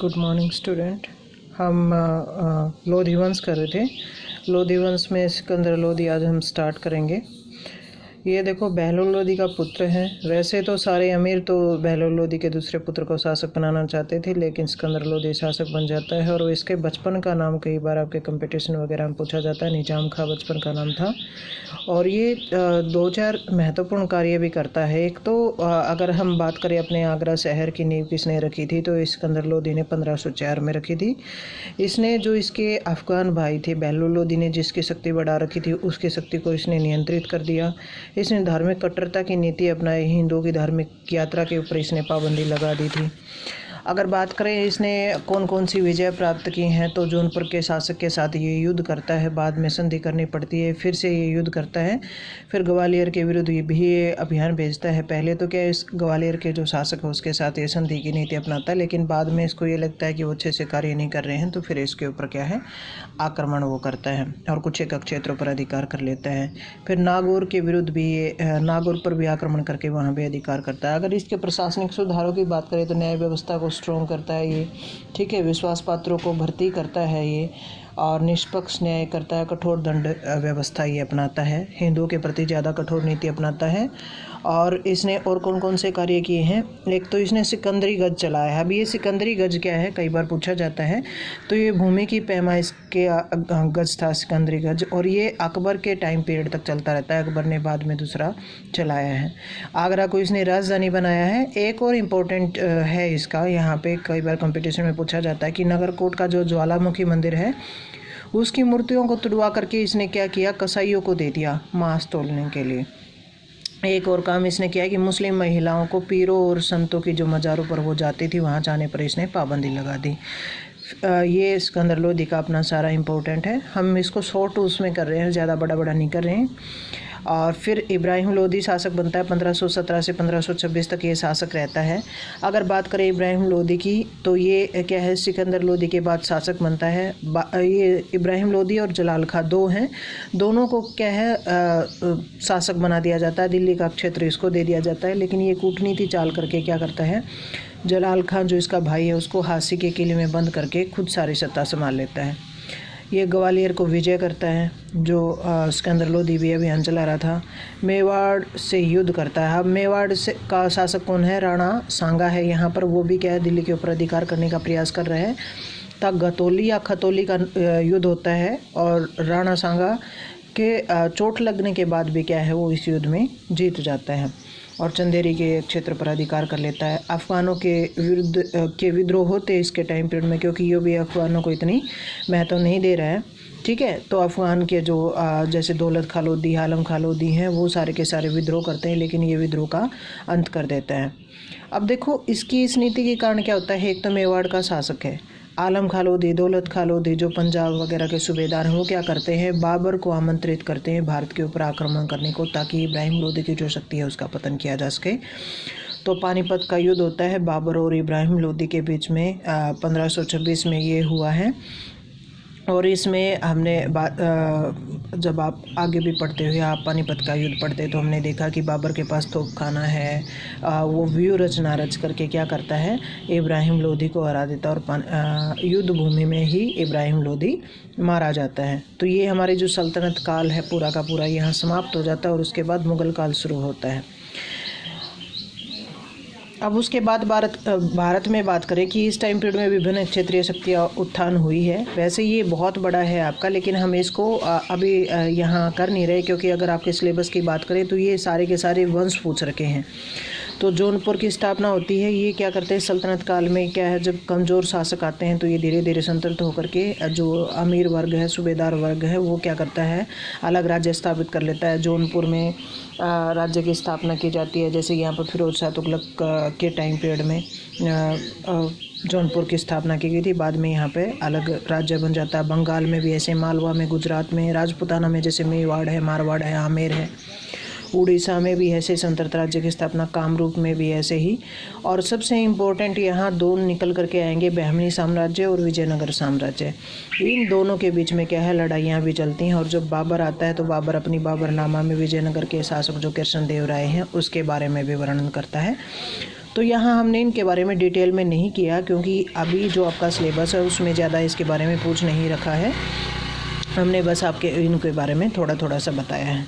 Good morning student. हम लोधी वंश कर रहे थे। लोधी वंश में सिकंदर लोधी आज हम स्टार्ट करेंगे। ये देखो, बहलोल लोधी का पुत्र है। वैसे तो सारे अमीर तो बहलोल लोधी के दूसरे पुत्र को शासक बनाना चाहते थे, लेकिन सिकंदर लोधी शासक बन जाता है। और इसके बचपन का नाम कई बार आपके कंपटीशन वगैरह में पूछा जाता है। निजाम खां बचपन का नाम था। और ये 2-4 महत्वपूर्ण कार्य भी करता है। एक तो अगर हम बात करें अपने आगरा शहर की नींव किसने रखी थी, तो सिकंदर लोधी ने 1504 में रखी थी। इसने जो इसके अफगान भाई थे बहलोल लोधी ने जिसकी शक्ति बढ़ा रखी थी, उसकी शक्ति को इसने नियंत्रित कर दिया। इसने धार्मिक कट्टरता की नीति अपनाई। हिंदुओं की धार्मिक यात्रा के ऊपर इसने पाबंदी लगा दी थी। अगर बात करें इसने कौन कौन सी विजय प्राप्त की हैं, तो जौनपुर के शासक के साथ ये युद्ध करता है, बाद में संधि करनी पड़ती है, फिर से ये युद्ध करता है, फिर ग्वालियर के विरुद्ध भी ये अभियान भेजता है। पहले तो क्या इस ग्वालियर के जो शासक है उसके साथ ये संधि की नीति अपनाता है, लेकिन बाद में इसको ये लगता है कि वो अच्छे से कार्य नहीं कर रहे हैं, तो फिर इसके ऊपर क्या है आक्रमण वो करता है और कुछ एक क्षेत्रों पर अधिकार कर लेता है। फिर नागौर के विरुद्ध भी ये नागौर पर भी आक्रमण करके वहाँ भी अधिकार करता है। अगर इसके प्रशासनिक सुधारों की बात करें तो न्याय व्यवस्था को स्ट्रॉन्ग करता है ये, ठीक है। विश्वास पात्रों को भर्ती करता है ये, और निष्पक्ष न्याय करता है। कठोर दंड व्यवस्था ये अपनाता है। हिंदुओं के प्रति ज़्यादा कठोर नीति अपनाता है। और इसने और कौन कौन से कार्य किए हैं, एक तो इसने सिकंदरी गज चलाया है। अब ये सिकंदरी गज क्या है, कई बार पूछा जाता है। तो ये भूमि की पैमाइश के गज था सिकंदरी गज, और ये अकबर के टाइम पीरियड तक चलता रहता है। अकबर ने बाद में दूसरा चलाया है। आगरा को इसने राजधानी बनाया है। एक और इम्पोर्टेंट है इसका, यहाँ पे कई बार कंपटीशन में पूछा जाता है कि नगरकोट का जो ज्वालामुखी मंदिर है उसकी मूर्तियों को तुड़वा करके इसने क्या किया, कसाईयों को दे दिया मांस तोलने के लिए। एक और काम इसने किया कि मुस्लिम महिलाओं को पीरों और संतों की जो मज़ारों पर वो जाती थी वहाँ जाने पर इसने पाबंदी लगा दी। ये सिकंदर लोधी का अपना सारा इम्पोर्टेंट है। हम इसको शॉर्ट उसमें कर रहे हैं, ज़्यादा बड़ा बड़ा नहीं कर रहे हैं। और फिर इब्राहिम लोधी शासक बनता है। 1517 से 1526 तक ये शासक रहता है। अगर बात करें इब्राहिम लोधी की, तो ये क्या है, सिकंदर लोधी के बाद शासक बनता है। ये इब्राहिम लोधी और जलाल खां दो हैं, दोनों को क्या है शासक बना दिया जाता है। दिल्ली का क्षेत्र इसको दे दिया जाता है, लेकिन ये कूटनीति चाल करके क्या करता है, जलाल खां जो इसका भाई है उसको हांसी के किले में बंद करके खुद सारी सत्ता संभाल लेता है। ये ग्वालियर को विजय करता है, जो सिकंदर लोधी भी अभियान चला रहा था। मेवाड़ से युद्ध करता है। अब मेवाड़ से का शासक कौन है, राणा सांगा है यहाँ पर। वो भी क्या है, दिल्ली के ऊपर अधिकार करने का प्रयास कर रहे हैं। तब गतौली या खतौली का युद्ध होता है, और राणा सांगा के चोट लगने के बाद भी क्या है वो इस युद्ध में जीत जाता है और चंदेरी के क्षेत्र पर अधिकार कर लेता है। अफ़गानों के विरुद्ध के विद्रोह होते इसके टाइम पीरियड में, क्योंकि ये भी अफ़गानों को इतनी महत्व नहीं दे रहा है, ठीक है। तो अफ़गान के जो जैसे दौलत खां लोधी, आलम खां लोधी हैं, वो सारे के सारे विद्रोह करते हैं, लेकिन ये विद्रोह का अंत कर देता है। अब देखो इसकी इस नीति के कारण क्या होता है, एक तो मेवाड़ का शासक है आलम खां लोधी, दौलत खां लोधी जो पंजाब वगैरह के सूबेदार हैं, वो क्या करते हैं, बाबर को आमंत्रित करते हैं भारत के ऊपर आक्रमण करने को, ताकि इब्राहिम लोधी की जो शक्ति है उसका पतन किया जा सके। तो पानीपत का युद्ध होता है बाबर और इब्राहिम लोधी के बीच में, 1526 में ये हुआ है। और इसमें हमने जब आप आगे भी पढ़ते हुए आप पानीपत का युद्ध पढ़ते तो हमने देखा कि बाबर के पास तोपखाना है। वो व्यू रचना रच करके क्या करता है, इब्राहिम लोधी को हरा देता, और युद्ध भूमि में ही इब्राहिम लोधी मारा जाता है। तो ये हमारी जो सल्तनत काल है पूरा का पूरा यहाँ समाप्त हो जाता है, और उसके बाद मुग़ल काल शुरू होता है। अब उसके बाद भारत में बात करें कि इस टाइम पीरियड में विभिन्न क्षेत्रीय शक्तियाँ उत्थान हुई है। वैसे ये बहुत बड़ा है आपका, लेकिन हम इसको अभी यहाँ कर नहीं रहे, क्योंकि अगर आपके सिलेबस की बात करें तो ये सारे के सारे वंश पूछ रखे हैं। तो जौनपुर की स्थापना होती है, ये क्या करते हैं सल्तनत काल में, क्या है जब कमज़ोर शासक आते हैं तो ये धीरे धीरे संतुलित होकर के जो अमीर वर्ग है, सूबेदार वर्ग है, वो क्या करता है अलग राज्य स्थापित कर लेता है। जौनपुर में राज्य की स्थापना की जाती है, जैसे यहाँ पर फिरोज शाह तुगलक के टाइम पीरियड में जौनपुर की स्थापना की गई थी। बाद में यहाँ पे अलग राज्य बन जाता है। बंगाल में भी ऐसे, मालवा में, गुजरात में, राजपुताना में जैसे मेवाड़ है, मारवाड़ है, आमेर है। उड़ीसा में भी ऐसे संतृप्त राज्य की स्थापना, कामरूप में भी ऐसे ही। और सबसे इम्पोर्टेंट यहाँ दो निकल करके आएंगे, बहमनी साम्राज्य और विजयनगर साम्राज्य। इन दोनों के बीच में क्या है लड़ाइयाँ भी चलती हैं। और जब बाबर आता है तो बाबर अपनी बाबरनामा में विजयनगर के शासक जो कृष्णदेव राय हैं उसके बारे में भी वर्णन करता है। तो यहाँ हमने इनके बारे में डिटेल में नहीं किया, क्योंकि अभी जो आपका सिलेबस है उसमें ज़्यादा इसके बारे में पूछ नहीं रखा है। हमने बस आपके इनके बारे में थोड़ा थोड़ा सा बताया है।